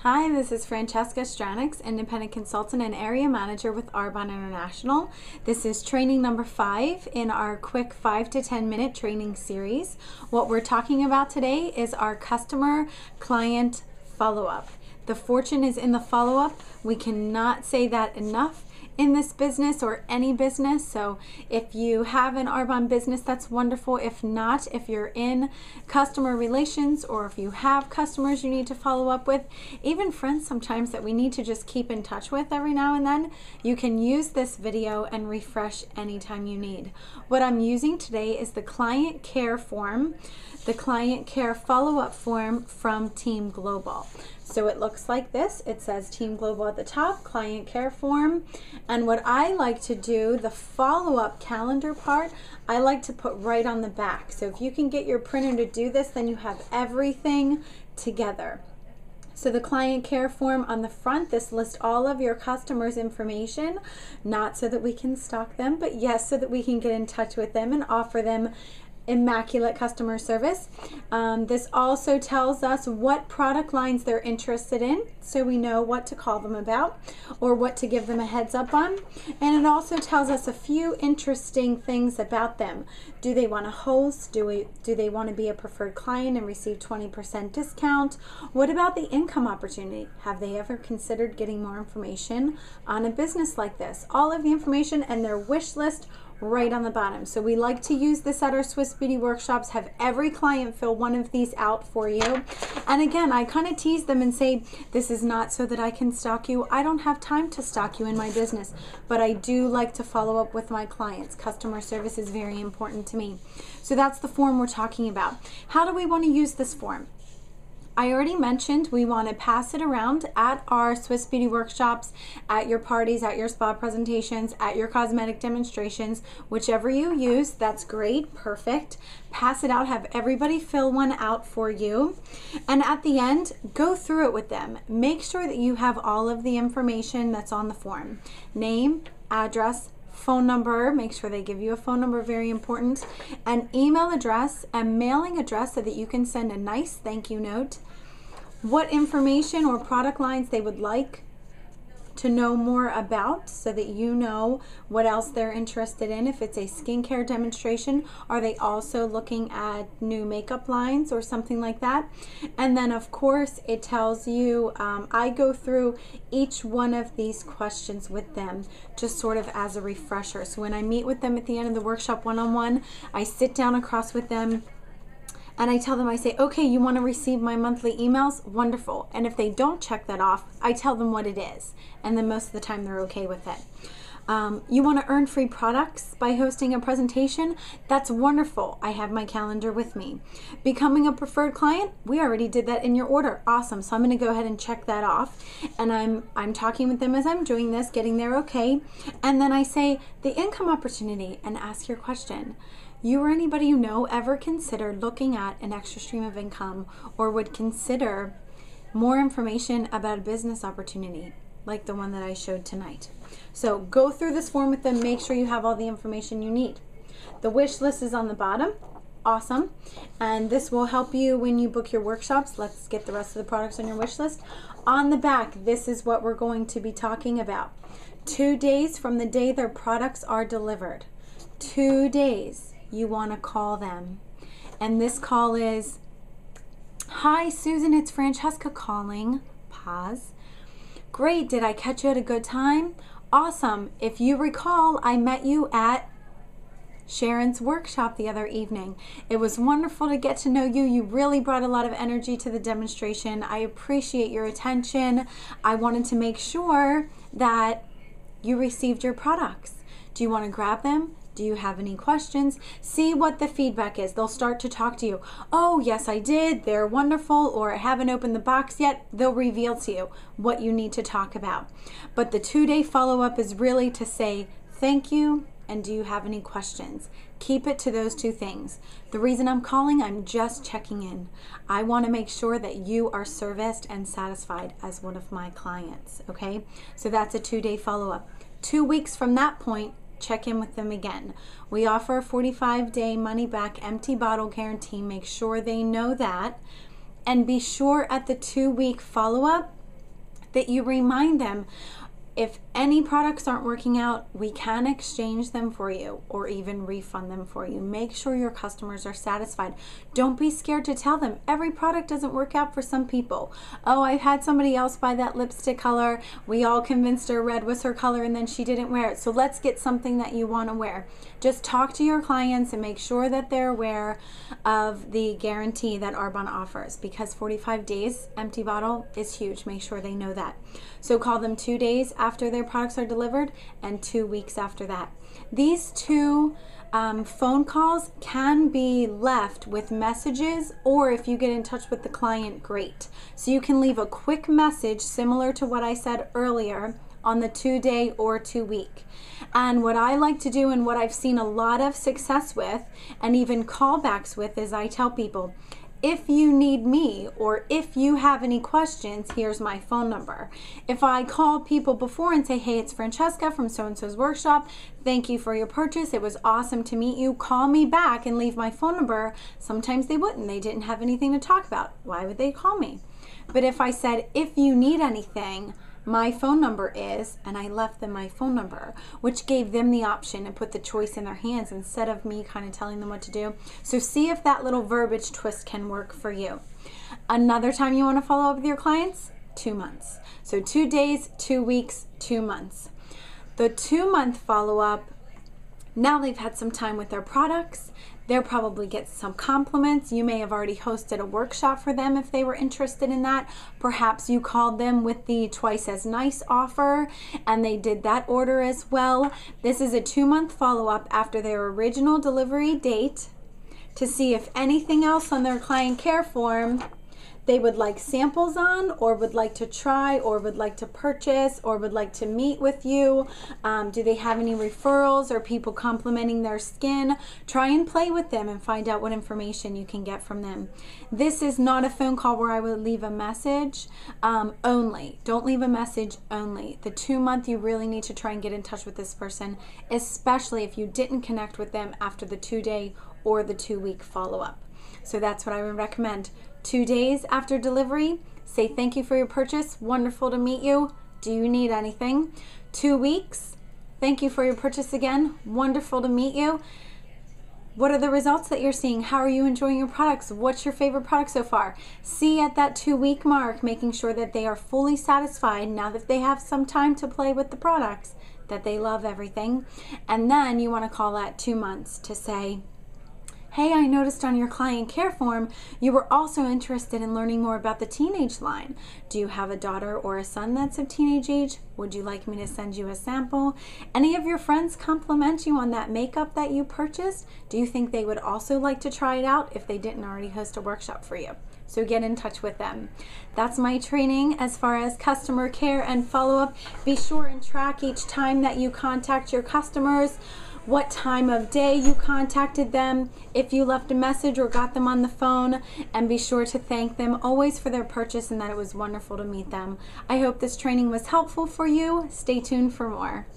Hi, this is Francesca Stranix, independent consultant and area manager with Arbonne International. This is training number 5 in our quick 5 to 10 minute training series. What we're talking about today is our customer client follow-up. The fortune is in the follow-up. We cannot say that enough in this business or any business. So if you have an Arbonne business, that's wonderful. If not, if you're in customer relations or if you have customers you need to follow up with, even friends sometimes that we need to just keep in touch with every now and then, you can use this video and refresh anytime you need. What I'm using today is the client care form, the client care follow-up form from Team Global. So it looks like this. It says Team Global at the top, client care form. And what I like to do, the follow-up calendar part, I like to put right on the back. So if you can get your printer to do this, then you have everything together. So the client care form on the front, this lists all of your customers' information, not so that we can stalk them, but yes, so that we can get in touch with them and offer them immaculate customer service. This also tells us what product lines they're interested in, so we know what to call them about or what to give them a heads up on. And it also tells us a few interesting things about them. Do they want to host? Do they want to be a preferred client and receive 20% discount? What about the income opportunity? Have they ever considered getting more information on a business like this? All of the information and their wish list right on the bottom. So we like to use this at our Swiss Beauty workshops, have every client fill one of these out for you. And again, I kind of tease them and say, this is not so that I can stalk you. I don't have time to stalk you in my business, but I do like to follow up with my clients. Customer service is very important to me. So that's the form we're talking about. How do we want to use this form? I already mentioned we want to pass it around at our Swiss Beauty workshops, at your parties, at your spa presentations, at your cosmetic demonstrations, whichever you use, that's great, perfect. Pass it out, have everybody fill one out for you. And at the end, go through it with them. Make sure that you have all of the information that's on the form. Name, address, phone number, make sure they give you a phone number, very important, an email address, a mailing address so that you can send a nice thank you note, what information or product lines they would like to know more about so that you know what else they're interested in. If it's a skincare demonstration, are they also looking at new makeup lines or something like that? And then of course it tells you, I go through each one of these questions with them just sort of as a refresher. So when I meet with them at the end of the workshop one-on-one, I sit down across with them and I tell them, I say, okay, you want to receive my monthly emails? Wonderful. And if they don't check that off, I tell them what it is. And then most of the time they're okay with it. You want to earn free products by hosting a presentation? That's wonderful. I have my calendar with me. Becoming a preferred client? We already did that in your order. Awesome. So I'm going to go ahead and check that off. And I'm talking with them as I'm doing this, getting their okay. And then I say the income opportunity and ask your question. You or anybody you know ever consider looking at an extra stream of income or would consider more information about a business opportunity like the one that I showed tonight? So go through this form with them, make sure you have all the information you need. The wish list is on the bottom. Awesome. And this will help you when you book your workshops. Let's get the rest of the products on your wish list. On the back, this is what we're going to be talking about. 2 days from the day their products are delivered. 2 days. You want to call them. And this call is, hi Susan, it's Francesca calling. Pause. Great, did I catch you at a good time? Awesome. If you recall, I met you at Sharon's workshop the other evening. It was wonderful to get to know you. You really brought a lot of energy to the demonstration. I appreciate your attention. I wanted to make sure that you received your products. Do you want to grab them? Do you have any questions? See what the feedback is. They'll start to talk to you. Oh, yes, I did. They're wonderful. Or I haven't opened the box yet. They'll reveal to you what you need to talk about. But the 2-day follow-up is really to say thank you and do you have any questions? Keep it to those two things. The reason I'm calling, I'm just checking in. I want to make sure that you are serviced and satisfied as one of my clients, okay? So that's a 2-day follow-up. 2 weeks from that point, check in with them again. We offer a 45-day money-back empty bottle guarantee. Make sure they know that. And be sure at the 2-week follow-up that you remind them, if any products aren't working out, we can exchange them for you or even refund them for you. Make sure your customers are satisfied. Don't be scared to tell them every product doesn't work out for some people. Oh, I've had somebody else buy that lipstick color. We all convinced her red was her color and then she didn't wear it. So let's get something that you want to wear. Just talk to your clients and make sure that they're aware of the guarantee that Arbonne offers, because 45 days empty bottle is huge. Make sure they know that. So call them 2 days after their products are delivered and 2 weeks after that. These two phone calls can be left with messages, or if you get in touch with the client, great. So you can leave a quick message similar to what I said earlier on the 2-day or 2-week. And what I like to do and what I've seen a lot of success with and even callbacks with is I tell people, if you need me or if you have any questions, here's my phone number. If I call people before and say, hey, it's Francesca from so-and-so's workshop, thank you for your purchase, it was awesome to meet you, call me back and leave my phone number, sometimes they wouldn't. They didn't have anything to talk about. Why would they call me? But if I said, if you need anything, my phone number is, and I left them my phone number, which gave them the option and put the choice in their hands instead of me kind of telling them what to do. So see if that little verbiage twist can work for you. Another time you want to follow up with your clients, 2 months. So 2 days, 2 weeks, 2 months. The 2-month follow-up, now they've had some time with their products. They'll probably get some compliments. You may have already hosted a workshop for them if they were interested in that. Perhaps you called them with the twice as nice offer and they did that order as well. This is a 2-month follow-up after their original delivery date to see if anything else on their client care form they would like samples on, or would like to try, or would like to purchase, or would like to meet with you. Do they have any referrals or people complimenting their skin? Try and play with them and find out what information you can get from them. This is not a phone call where I would leave a message only. Don't leave a message only. The 2-month, you really need to try and get in touch with this person, especially if you didn't connect with them after the 2-day or the 2-week follow-up. So that's what I would recommend. 2 days after delivery, say thank you for your purchase, wonderful to meet you, do you need anything? 2 weeks, thank you for your purchase again, wonderful to meet you. What are the results that you're seeing? How are you enjoying your products? What's your favorite product so far? See at that 2-week mark, making sure that they are fully satisfied now that they have some time to play with the products, that they love everything. And then you want to call at 2 months to say, hey, I noticed on your client care form, you were also interested in learning more about the teenage line. Do you have a daughter or a son that's of teenage age? Would you like me to send you a sample? Any of your friends compliment you on that makeup that you purchased? Do you think they would also like to try it out if they didn't already host a workshop for you? So get in touch with them. That's my training as far as customer care and follow-up. Be sure and track each time that you contact your customers, what time of day you contacted them, if you left a message or got them on the phone, and be sure to thank them always for their purchase and that it was wonderful to meet them. I hope this training was helpful for you. Stay tuned for more.